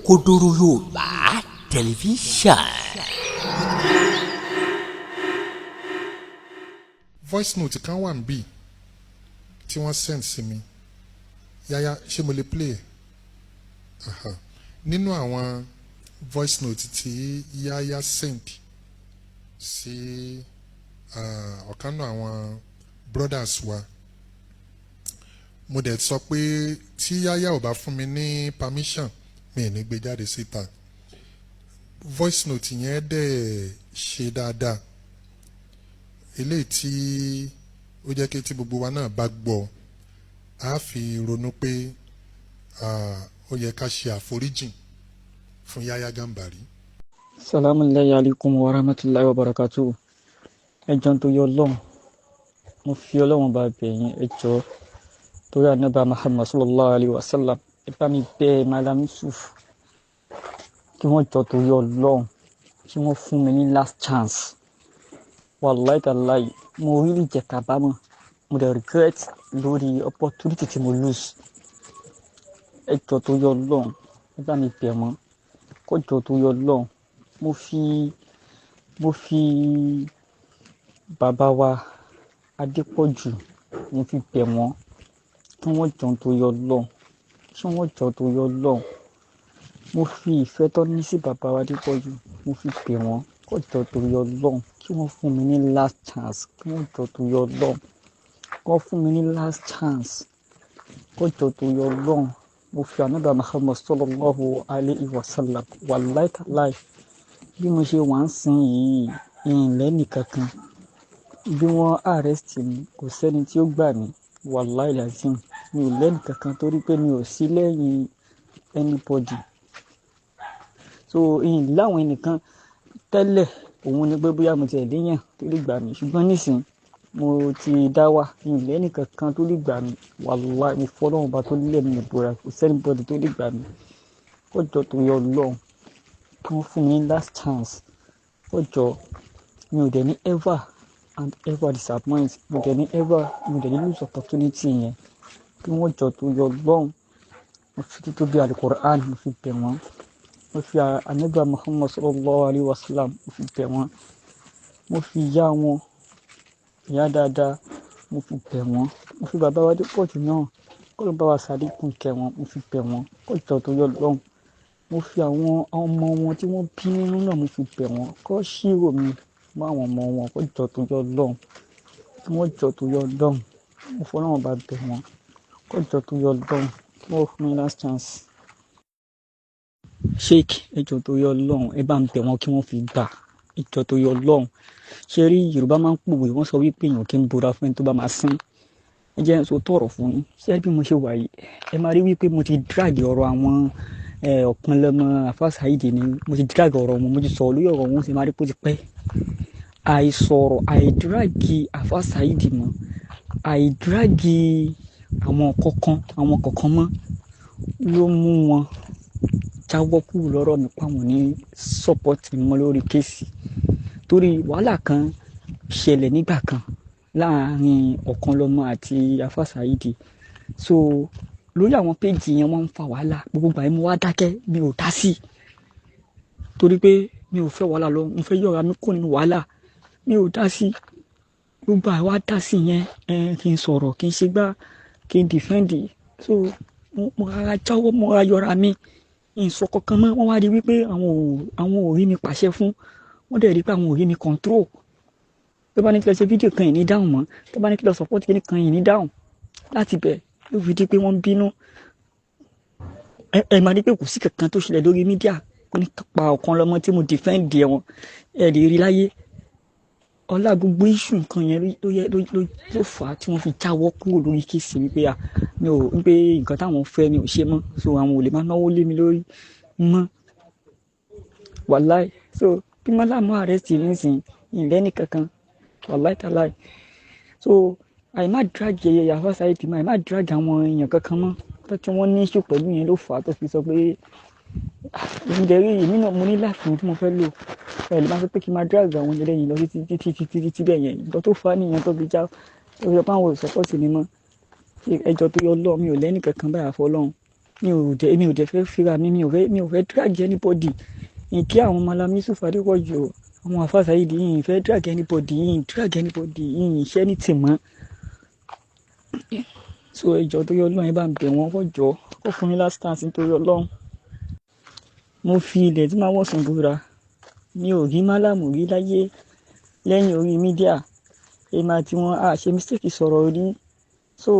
Kodoro Yorùbá tẹlifíṣàn. Voice note kan wà níbí tí wọ́n send sí mi. Yaya, ṣé mo lè play ẹ̀? Nínú àwọn voice note tí Yaya send sí ọ̀kan náà àwọn brothers wa, mo dẹ̀ sọ pé tí Yaya ò bá fún mi ní permission mi ò ní gbé jáde síta. Voice note yẹn dẹ̀ ṣe dáadáa, eléyìí tí ó jẹ́ kí tí gbogbo wa náà bá gbọ́ a fi ronú pé ó yẹ ká ṣe àforíjìn fún Yaya Gambari. Salamu alaykum wa rahmatulahi wa barakatuh. Ẹjọ́ tó yọ lọ́hùn, mo fi Ọlọ́run bá bẹ̀ yín, ẹjọ́ torí Ànábì Muhammad sallallahu alayhi wa sallam, ẹ bá mi bẹ̀ Malam Yusuf kí wọ́n jọ tó yọ lọ́hùn, kí wọ́n fún mi ní last chance. Wallahi tallahi, mo really jẹ kábàámọ̀, mo dẹ̀ regret lórí opportunity tí mo lose. Ẹjọ́ tó yọ lọ́hùn, ẹ bá mi bẹ̀ wọ́n kó jọ tó yọ lọ́hùn. Mo fi bàbá wa Adépọ̀jù mo fi bẹ̀ wọ́n kí wọ́n jọ tó yọ lọ́hùn, kí wọ́n jọ tó yọ lọ́hùn. Mo fi ìfẹ́ tó ní sí bàbá wa Adépọ̀jù mo fi bẹ̀ wọ́n kó jọ tó yọ lọ́hùn, kí wọ́n fún mi ní last chance, kí wọ́n jọ tó yọ lọ́hùn, kó fún mi ní last chance, kó jọ tó yọ lọ́hùn. Mo fi Ànábì Muhammad sallallahu alayhi wa sallam, wallahi tallahi, bí mo ṣe wà ń sìn yìí ìlẹ́nì kankan, bí wọ́n arrest mi kò sẹ́ni tí ó gbà mí, wallahi lazim, mi ò lẹ́nì kankan torí pé mi ò sí lẹ́yìn anybody. So láwọn ẹnìkan tẹ́lẹ̀ òun ni pé bóyá mo ti ẹ̀ léyàn tó lè gbà mí, ṣùgbọ́n nísìnyí mo ti dá wà, mi ò lẹ́nì kankan tó lè gbà mí, wallahi mi fọ́lọ́run bá tó lé mi ìbúra, kò sẹ́ni bọ́dì tó lè gbà mí. Kó jọ tó yọ lọ́hùn, kí wọ́n fún mi ní last chance. Kó jọ, mi ò dẹ̀ ní ever and ever disappoint, mi ò dẹ̀ ní lose opportunity yẹn. Kí wọ́n jọ tó yọ lọ́hùn, mo fi títóbi Al-Qur'an mo fi bẹ̀ wọ́n, mo fi Ànábì Muhammad sallallahu alayhi wa sallam mo fi bẹ̀ wọ́n, mo fi ìyá wọn, ìyá dáadáa mo fi bẹ̀ wọ́n, mo fi bàbá wa Adépọ̀jù náà kó ló bá wa ṣàlékún kẹ́ wọn, mo fi bẹ̀ wọ́n kó jọ tó yọ lọ́hùn. Mo fi àwọn ọmọ wọn tí wọ́n bí nínú náà mo fi bẹ̀ wọ́n kó ṣírò mi mọ́ àwọn ọmọ wọn kó jọ tó yọ lọ́hùn, kí wọ́n jọ tó yọ lọ́hùn. Mo fọ́lọ́run bá bẹ̀ wọ́n kó jọ tó yọ lọ́hùn, kí wọ́n fún mi last chance. Sheikh, ẹjọ́ tó yọ lọ́hùn, ẹ bá ń bẹ̀ wọ́n kí wọ́n fi gbà, ẹjọ́ tó yọ lọ́hùn. Ṣé rí Yorùbá máa ń pòwe, wọ́n sọ wípé èèyàn kì í búra fún ẹni tó bá máa sín. Ẹ jẹ́ n sọ tọ̀rọ̀ fún yín, ṣé bí mo ṣe wà yìí, ẹ máa rí wípé mo ti drag ọ̀rọ̀ àwọn Ọ̀pọ̀nlọ́mọ Àfáà Saheed ni, mo ti drag ọ̀rọ̀ wọn, mo ti sọ̀rọ̀ lórí ọ̀rọ̀ wọn, ṣe máa rí pé ó ti pẹ́. Àìsọ̀rọ̀, àìdíràgì Àfáà Saheed mọ́, àìdíràgì àwọn kọ̀ọ̀kan mọ́ ló mú wọn jáwọ́ kúrò lọ́rọ̀ mi pa wọn ní support mọ́ lórí kéèsì. Torí wàhálà kan ṣẹlẹ̀ nígbà kan láàárín Ọ̀kanlọ́mọ àti Àfáà Saheed. So lórí àwọn péjì yẹn wọ́n ń fa wàhálà, gbogbo ìgbà yẹn mo wá dákẹ́, mi ò dá sí, torí pé mi ò fẹ́ wàhálà lọ, mo fẹ́ yọra mi kúrò nínú wàhálà, mi ò dá sí. Gbogbo àwa dá sí yẹn, kí n sọ̀rọ̀, kí n ṣe gbá, kí n defend. So mo rárá jáwọ́, mo rárá yọra mi, ìsọ kankan mọ́. Wọ́n wá rí wípé àwọn ò rí mi pàṣẹ fún, wọ́n dẹ̀ rí pé àwọn ò rí mi control. Tó bá ní kí lọ ṣe fídíò kan yìí ní dáhùn mọ́, tó bá ní kí lọ support kí ní kan yìí ní dáhùn, láti bẹ̀ ló fi di pé wọ́n ń bínú. Ẹ máa rí pé kò sí kankan tó ṣẹlẹ̀ lórí mídíà nípa Ọ̀kanlọ́mọ tí mo defend wọn, ẹ lè rí láyé. Ọlá gbogbo issue nǹkan yẹn ló fà á tí wọ́n fi jáwọ́ kúrò lórí kéèsì wípé wípé nǹkan táwọn fẹ́ mi ò ṣe mọ́, so àwọn ò lè máa náwó lé mi lórí mọ́. Wallahi, so bí Malam arrest nísìnyí ìlẹ́nì kankan, wallahi tallahi. So àìmá drag Àfáà Saheed mọ́, àìmá drag àwọn èèyàn kankan mọ́ tó tí wọ́n ní issue pẹ̀lú yẹn ló fà á tó fi sọ pé èmi náà mo ní life tí mo fẹ́ lò, ẹ lè máa sọ pé kí n máa drag àwọn ẹlẹ́yìn lọ títí bẹ́ẹ̀ yẹn. Nǹkan tó fà á nìyẹn tó fi já, tó fi sọ pé àwọn ò support mi mọ́. Ẹjọ́ tó yọ lọ́hùn, mi ò lẹ́nì kankan báyà fọ́lọ́hun. èmi ò dẹ̀ fẹ́ fira mi ò fẹ́ drag anybody kí àwọn Malam Yusuf Adépọ̀jù àwọn Alfa Saheed yìí fẹ́ drag anybody yìí iṣẹ́ ní tìmọ́ so ẹjọ́ tó yọ Ọlọ́run ẹ bá ń bẹ̀ wọ́n kọjọ́ kó fún mi last chance nítorí Ọlọ́run mo fi ilẹ̀ tí máa wọ̀ sùn búra mi ò rí Málàmù rí láyé lẹ́yìn orí mídíà èmi àti wọn a ṣe mistake sọ̀rọ̀ rí so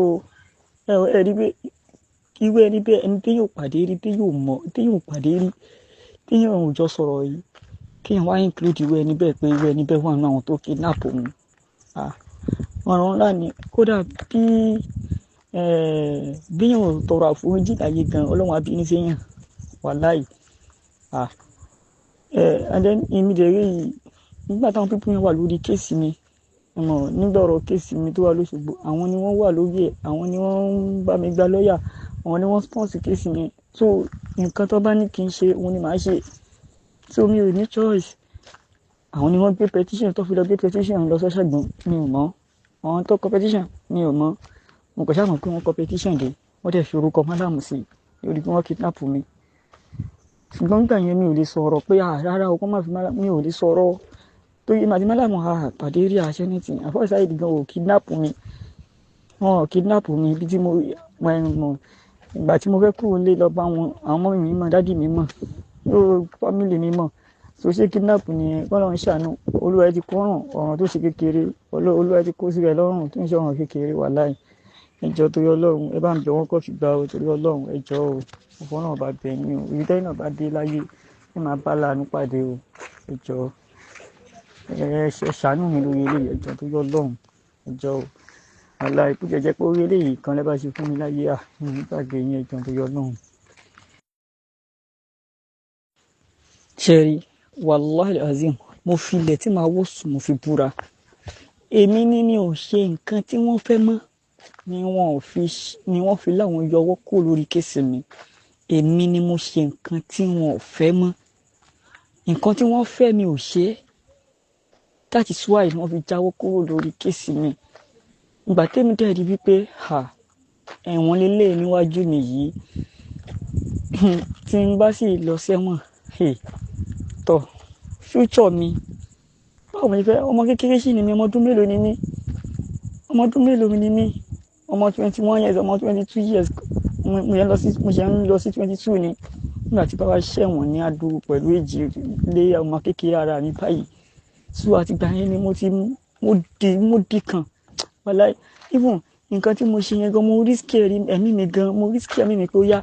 ẹ rí pé irú ẹni bẹ́ẹ̀ ẹni tí yóò pàdé rí tí yóò pàdé rí tí yóò jọ sọ̀rọ̀ yìí kí wọ́n wá include irú ẹni bẹ́ẹ̀ pé irú ẹni bẹ́ẹ̀ wà nínú àwọn tó kidnap òun ọ̀ràn ńlá ni kódà bí yóò tọrọ àforíjì láyé gan Ọlọ́run abínú séyàn wàláì and then immediately yìí nígbà táwọn pípín yẹn wà lórí kéèsì mi nígbà ọ̀rọ̀ kéèsì mi tó wà lóṣogbo àwọn ni wọ́n wà lórí ẹ̀ àwọn ni wọ́n ń bá mi gba lọ́ọ̀yà àwọn ni wọ́n sponsor kéèsì mi so nǹkan tó bá ní kí n ṣe òun ni màá ṣe so mi ò ní choice àwọn ni wọ́n gbé petition tó fi lọ gbé petition lọ sọ́ṣàgbọ́n mi ò mọ̀ àwọn tó kọ petition mi ò mọ̀ mo kàn ṣàmọ̀ pé wọ́n kọ petition dé wọ́n dẹ̀ fi orúkọ Málàmù sí lórí pé wọ́n kidnap mi ṣùgbọ́n nígbà yẹn mi ò lè sọ̀rọ̀ pé rárá o kọ́ máa fi Málàmù mi ò lè sọ̀rọ̀ tó yẹ màdí Málàmù pàdé rí àṣẹ ní ti Alfa Saheed gan ò kidnap mi wọn ò kidnap mi bí tí mo ìgbà tí mo fẹ́ kúrò lé lọ bá wọn àwọn ọmọ mi mọ̀ dádì mi mọ̀ yóò fámìlì mi mọ̀ so ṣé kidnap ni Ọlọ́run ṣàánú Olúwa ẹ ti kó ọ̀ràn tó ṣe kékeré Olúwa ẹ ti kó síbẹ̀ lọ́rùn tó ń ṣe ọ̀ràn kékeré wàláì ẹjọ́ torí Ọlọ́run ẹ bá ń bẹ̀ wọ́n kọ́ fi gbà ó torí Ọlọ́run ẹjọ́ o ọ̀fọ̀ náà bá bẹ̀ yín o ibi tẹ́yìn náà bá dé láyé ẹ máa bá láàánú pàdé o ẹjọ́ ẹ ṣàánú mi lórí eléyìí ẹjọ́ torí Ọlọ́run ẹjọ́ o wàláì kó jẹ́jẹ́ pé orí eléyìí kan lẹ́ bá ṣe fún mi láyé nígbàgbé yín ẹjọ́ torí Ọlọ́run. ṣẹ́rí wàláì azim mo fi ilẹ̀ tí màá wò sùn mo fi búra èmi ní mi ò ṣe nǹkan tí wọ́n fẹ́ mọ́ ni wọ́n fi láwọn yọwọ́ kó lórí kéèsì mi èmi ni mo ṣe nǹkan tí wọn ò fẹ́ mọ́ nǹkan tí wọ́n fẹ́ mi ò ṣe that is why wọ́n fi jáwọ́ kúrò lórí kéèsì mi ìgbà tẹ́mi dẹ̀ rí wípé ẹ̀wọ̀n lélẹ̀ níwájú mi yìí tí n bá sì lọ sẹ́wọ̀n tọ̀ future mi báwo ni fẹ́ ọmọ kékeré sì ni mi ọmọ ọdún mélòó ni mí ọmọ 21 years ọmọ 22 years mo ṣe ń lọ sí 22 ni nígbà tí bàbá ṣẹ̀wọ̀n ní adúrú pẹ̀lú èjì lé ọmọ kékeré ara mi báyìí so àtìgbà yẹn ni mo di kan wàláì even nǹkan tí mo ṣe yẹn gan mo risk ẹ̀mí mi pé ó yá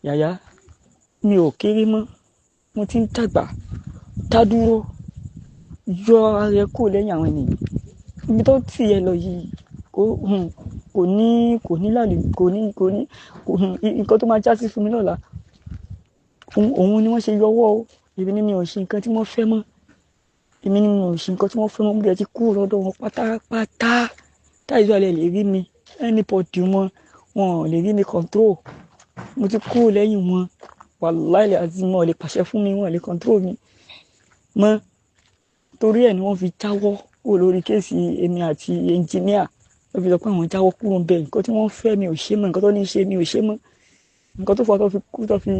yàyà mi ò kéré mọ́ mo ti ń dàgbà dá dúró yọ ara ẹ kúrò lẹ́yìn àwọn ènìyàn ibi tó tì ẹ lọ yìí kò ní lálẹ́ nǹkan tó máa já sí fún mi lọ́la òun ni wọ́n ṣe yọwọ́ o èmi ni mi ò ṣe nǹkan tí wọ́n fẹ́ mọ́ mo dẹ̀ ti kúrò lọ́dọ̀ wọn pátápátá táìsí àlẹ́ lè rí mi anybody wọn ò lè rí mi control mo ti kúrò lẹ́yìn wọn wàláì àti wọn ò lè pàṣẹ fún mi wọn ò lè control mi mọ́ torí ẹ̀ ni wọ́n fi jáwọ́ olórí kéèsì èmi àti ẹnjìníà wọ́n fi sọ pé àwọn jáwọ́ kúrò bẹ́ẹ̀ nǹkan tí wọ́n fẹ́ mi ò ṣe mọ́ nǹkan tó ní ṣe mi ò ṣe mọ́ nǹkan tó fọ́ tó fi kú tó fi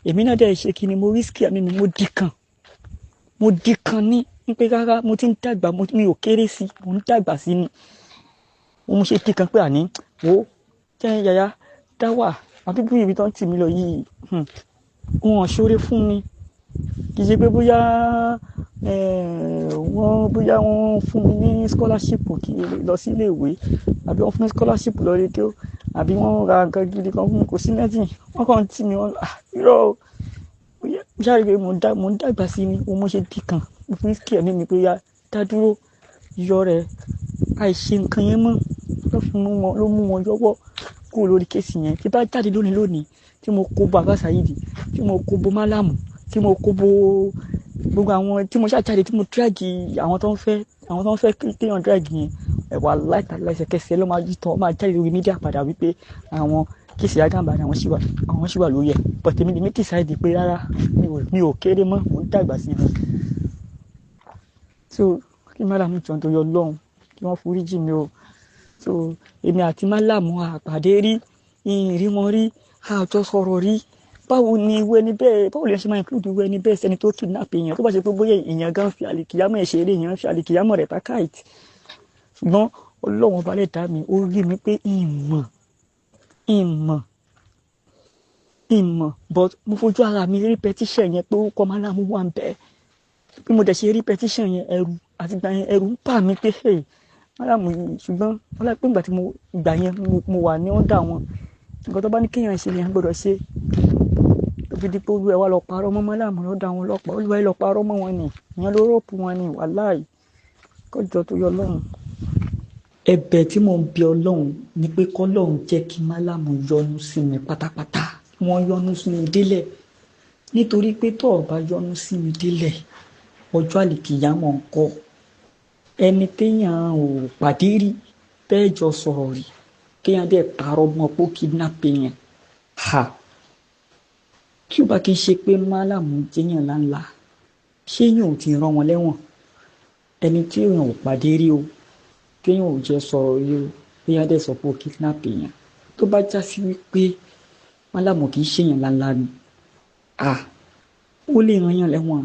èmi náà dẹ̀ ṣe kí ni mo risk àmì mi mo di kan ní pé rárá mo ti ń dàgbà mi ò kéré sí mo ń dàgbà sí ni mo ṣe di kan pé àní wo jẹ́ yàyà dáwà àbí bí ibi tó ń tì mí lọ yìí wọn ò ṣoore fún mi kì í ṣe pé bóyá wọ́n fún mi ní scholarship kí lọ sí ilé ìwé àbí wọ́n fún mi scholarship lọ rí kí ó àbí wọ́n ra nǹkan gidi kan fún mi kò sí nothing wọ́n kàn ń tì mí irọ́ ṣáà rí pé mo ń dàgbà sí ni mo ṣe dì kan mo fi kí ẹ̀mí mi pé ya dá dúró yọ rẹ̀ àìṣe nǹkan yẹn mọ́ ló mú wọn yọwọ́ kúrò lórí kéèsì yẹn tí bá jáde lónìí tí mo kó bo Alfa Saheed tí mo kó bo Málàmù tí mo kó bo gbogbo àwọn tí mo ṣàjáde tí mo dírágì àwọn tó ń fẹ́ kéèyàn dírágì yẹn ẹ̀wà láìsẹ̀kẹsẹ̀ ló máa yí tán ó máa jáde lórí mídíà padà wípé àwọn kéèsì Àgànbàdì àwọn ṣì wà lórí ẹ̀ but èmi lèmi decide pé rárá mi ò kéré mọ́ mò ń dàgbà sí i so kí Málàmù jọ̀ọ́ nítorí Ọlọ́run kí wọ́n foríjì mi o so èmi àti Málàmù àpàdé rí ìrìn wọn rí àjọ sọ̀rọ̀ rí báwo ni irú ẹni bẹ́ẹ̀ báwo lè ṣe máa include irú ẹni bẹ́ẹ̀ sẹ́ni tó kidnap èèyàn tó bá ṣe pé bóyá èèyàn gan fi àlìkìyámọ̀ ẹ̀ ṣeré èèyàn fi àlìkìyámọ̀ rẹ̀ takáìtì ṣùgbọ́n ọlọ́run ọba lè dá mi ó rí mi pé ìmọ̀ but mo fojú ara mi rí petition yẹn pé ó kọ́ Mallam wà ń bẹ́ẹ̀ bí mo dẹ̀ ṣe rí petition yẹn ẹ̀rù àti ìgbà yẹn ẹ̀rù ń bà mí pé Mallam yìí ṣùgbọ́n wọ́n láì pé ìgbà yẹn mo wà ní ọ̀dà wọn nǹkan tó bá ní kéèyàn ṣe yẹn gbọ́dọ̀ ṣe òbí dípò olú ẹ̀ wá lọ parọ́ mọ́ Mallam lọ́dọ̀ àwọn ọlọ́pàá olúwa ẹ̀ lọ parọ́ mọ́ wọn ni ìyẹn ló rọ́ọ̀pù wọn ni wàláì kọjọ tó yọ lọ́run. ẹ̀bẹ̀ tí mo ń bi Ọlọ́run ni pé kọ́lọ́run jẹ́ kí Mallam yọ́nú sí mi pátápátá wọ́n yọ́nú sí mi délẹ̀ nítorí pé tó o bá yọ́nú sí mi délẹ̀ ọjọ́ àlìkìyámọ̀ ń kọ́ ẹni téèyàn ò pàdé rí bẹ́ẹ̀ jọ sọ̀rọ̀ rí kéèyàn dẹ̀ parọ́ mọ́ pé ó kidnap yẹn tí ó bá kí n ṣe pé Mallam jẹ́yàn ńláńlá ṣé yóò ti rán wọn lẹ́wọ̀n ẹni tí èèyàn ò pàdé rí o kéèyàn ò jẹ́ sọ̀rọ̀ rí o kéèyàn dẹ̀ sọ pé ó kidnap yẹn tó bá já sí wípé Mallam kì í ṣèyàn ńláńlá ni ó lè rán yàn lẹ́wọ̀n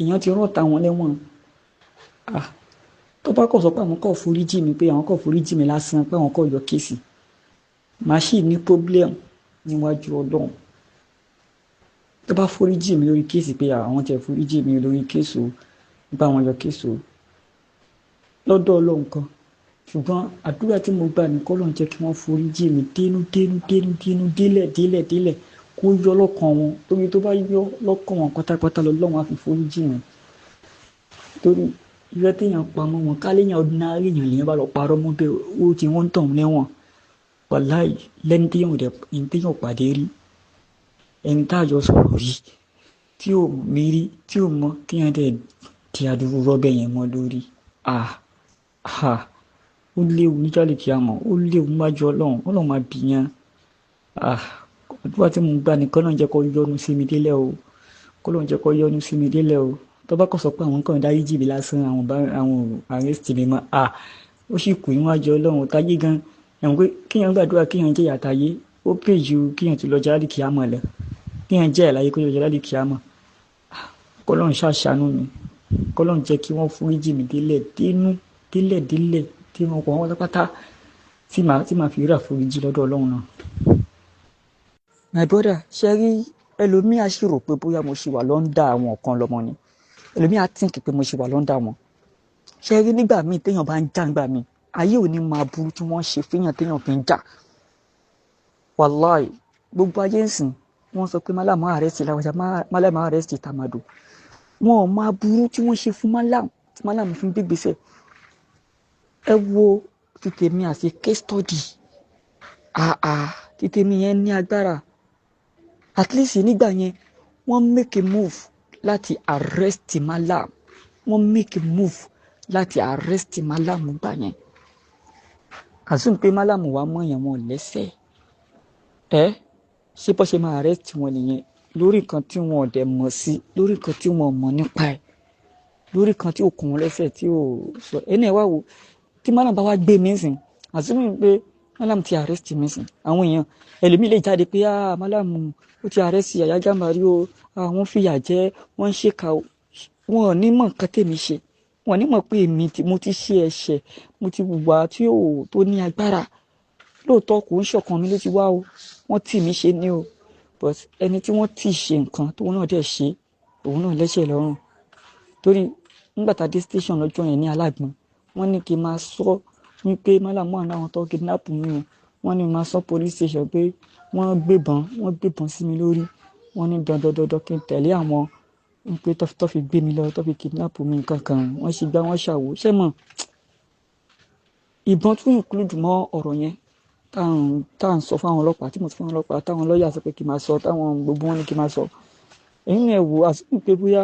èèyàn ti rán ta wọn lẹ́wọ̀n tó bá kọ̀ sọ pé àwọn kọ̀ foríjì mi pé àwọn kọ̀ foríjì mi lásán pé àwọn kọ̀ yọ kéèsì màá sì ní problem níwájú Ọlọ́run tó bá foríjì mi lórí kéèsì pé àwọn tẹ̀ foríjì mi lórí kéèsì o bá wọn yọ kéèsì o lọ́dọ̀ Ọlọ́run kan ṣùgbọ́n àdúrà tí mo gbà ní k'Ọlọ́run jẹ́ kí wọ́n foríjì mi dénú délẹ̀ kó yọ lọ́kàn wọn torí tó bá yọ lọ́kàn wọn pátápátá l'Ọlọ́run á fi foríjì mi torí ìrẹ́ téèyàn pamọ́ wọn káléèyàn ordinary èèyàn lèyàn bá lọ parọ́ mọ́ bẹ́ẹ̀ ó ti wọ́n tàn lẹ́wọ̀n wàláì lẹ́ni téèyàn pàdé rí ẹni tá a jọ sọ̀rọ̀ rí tí ò mí rí tí ò mọ kéèyàn dẹ̀ di àdúró rọ́bẹ̀ yẹn mọ́ lórí ó léwu níjàlè kí a mọ̀ ó léwu níwájú Ọlọ́run máa bì yẹn àdúrà tí mo gbà ní k'Ọlọ́run jẹ́ kó yọ́nú sí mi délẹ̀ o k'Ọlọ́run jẹ́ kó yọ́nú sí mi délẹ̀ o tó bá kọ̀ sọ pé àwọn kan dáríjì mi lásán àwọn arrest mi mọ́ ó sì kù níwájú Ọlọ́run táyé gan ẹ̀wọ̀n pé kéèyàn gbàdúrà kéèyàn jẹ́ ìyàtàyé ó pè ju kéèyàn ti lọ jálè kí a mọ̀ lọ kéèyàn jẹ́ ìláyé kó lọ jálè kí a mọ̀ k'Ọlọ́run ṣàṣàánú mi k'Ọlọ́run jẹ́ kí wọ́n foríjì mi délẹ̀ tí wọ́n kọ̀ wọ́n pátápátá tí màá fi rí àforíjì lọ́dọ̀ Ọlọ́run náà. My brother ṣe rí ẹlòmíà sì rò pé bóyá mo ṣì wà lọ́ndà àwọn kan lọ́mọ ni ẹlòmíà think pé mo ṣì wà lọ́ndà wọn ṣe rí nígbà míì téèyàn bá ń jà nígbà míì ayé ò ní máa burú tí wọ́n ṣe fẹ́yàn téèyàn fi ń jà wàláì gbogbo ayé ń sìn wọ́n sọ pé Mallam arrest láwàjá Mallam arrest tàmàdò wọn ò máa burú tí wọ́n ṣe fún Mallam tí Mallam fi ń gbégbèsè ẹ wo títèmi àti case study títèmi yẹn ní agbára at least nígbà yẹn wọ́n make a move láti arrest Mallam gbà yẹn àsùn pé Mallam wà mọ́ yẹn wọn lẹ́sẹ̀ ṣé bọ́ ṣe máa arrest wọn nìyẹn lórí nǹkan tí wọn ò dẹ̀ mọ̀ sí lórí nǹkan tí wọn ò mọ̀ nípa ẹ̀ lórí nǹkan tí ò kún wọn lẹ́sẹ̀ tí ò sọ ẹni ẹ̀ wá wò tí Mallam bá wá gbé mi sìn àsùn pé Mallam ti arrest mi sìn àwọn èèyàn ẹlòmíì lè jáde pé Mallam ó ti arrest Yahya Gambari o wọ́n fìyà jẹ wọ́n ń ṣèkà o wọn ò ní mọ̀ nǹkan tèmi ṣe wọn ò ní mọ̀ pé mo ti ṣe ẹ̀ṣẹ̀ mo ti wùwà tó ní agbára lóòótọ́ kò ń ṣọ̀kan mi ló ti wá o wọ́n tì mí ṣe ni o but ẹni tí wọ́n tì ṣe nǹkan tóun náà dẹ̀ ṣe òun náà lẹ́ṣẹ̀ lọ́rùn torí nígbà tá a dé station lọ́jọ́ yẹn ní Alágbọ̀n wọ́n ní kí n máa sọ wípé Mallam wà náà tó kidnap mi o wọ́n ní máa sọ police station pé wọ́n gbébọn sí mi lórí wọ́n ní dandandandan kí n tẹ̀lé àwọn pé tó fi gbé mi lọ tó fi kidnap mi nǹkan kan wọ́n ṣe gbá wọ́n ṣàwò ṣé mọ̀ ìbọn tún include mọ́ ọ̀rọ̀ yẹn tá à ń sọ fáwọn ọlọ́pàá tí mo ti fún àwọn ọlọ́pàá táwọn lọ́ọ̀yà sọ pé kí n máa sọ táwọn gbogbo wọn ní kí n máa sọ ẹ̀yin náà wò àsìkò pé bóyá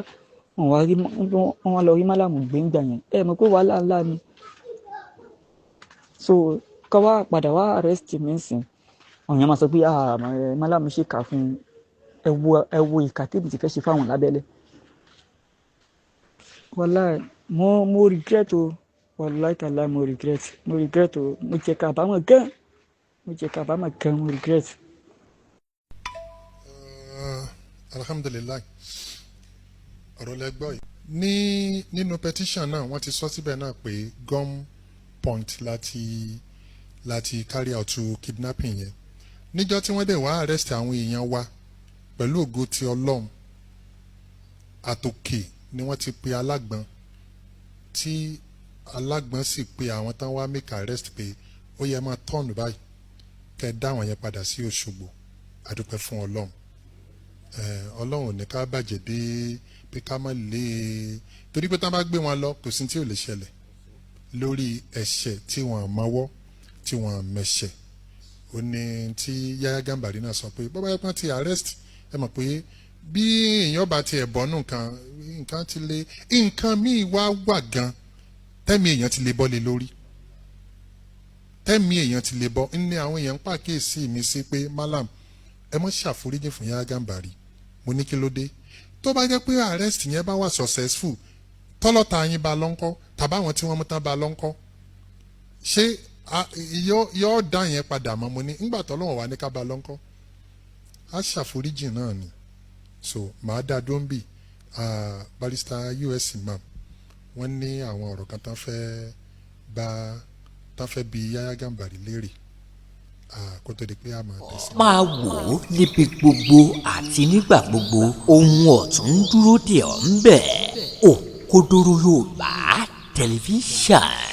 wọ́n wá lọ rí Mallam gbé ńgbà yẹn mọ̀ pé wàhálà ńlá ni so ká wá padà wá arrest mi sìn ọ̀yàn máa sọ pé Mallam ṣe kà fún ẹ wo ìkà tèmi ti fẹ́ ṣe fáwọn lábẹ́lẹ̀ wàláì mo regret o wàláì tàlá mo regret o mo jẹ kábàámọ̀ gan mo regret. alhamdulilayi ọ̀rọ̀ lẹ́gbọ́ yìí nínú petition náà wọ́n ti sọ síbẹ̀ náà pé gum point láti carry out kidnapping yẹn níjọ́ tí wọ́n dẹ̀ wá arrest àwọn èèyàn wa pẹ̀lú ògo ti Ọlọ́run àtòkè ni wọ́n ti pe alágbọ̀n tí alágbọ̀n sì pe àwọn tán wá make arrest pé ó yẹ máa tọ́ọ̀nù báyìí kẹ́ ẹ dá àwọn yẹn padà sí Òṣogbo àdúpẹ́ fún Ọlọ́run Ọlọ́run ò ní ká bàjẹ́ dé pé ká má lè torí pé tá bá gbé wọn lọ kò sí tí ò lè ṣẹlẹ̀ lórí ẹ̀ṣẹ̀ tí wọ́n mọ́wọ́ tí wọ́n mẹ̀ṣẹ̀ ó ní tí Yahya Gambari náà sọ pé bọ́bá yẹn pọ́n ti arrest ẹ mọ̀ pé bí èèyàn bá tiẹ̀ bọ́nú nǹkan ti lé nǹkan míì wá wà gan tẹ́mi èèyàn ti lè bọ́ lé lórí tẹ́mi èèyàn ti lè bọ́ ní àwọn èèyàn ń pàkíyèsí mi sí pé malam ẹ mọ́ ṣàforíjì fún Yahya Gambari mo ní kí ló dé tó bá jẹ́ pé arrest yẹn bá wà successful tọ́lọ́ta yín ba lọ́ńkọ́ tàbáwọn tí wọ́n mú tán ba lọ́ńkọ́ ṣé yóò dá yẹn padà mọ́ mo ní ńgbà tọ́lọ́wọ̀n wà ní ká ba lọ́ńkọ́ á ṣàforíjì náà ni so màá dá dóńbì barrister US imam wọ́n ní àwọn ọ̀rọ̀ kan tán fẹ́ bi Yahya Gambari léèrè kó tó di pé a máa tẹ̀sí. máa wò ó níbi gbogbo àti nígbà gbogbo ohun ọ̀tún dúró dè ọ́ ń bẹ̀ Òkodoro Yorùbá tẹlifíṣàn.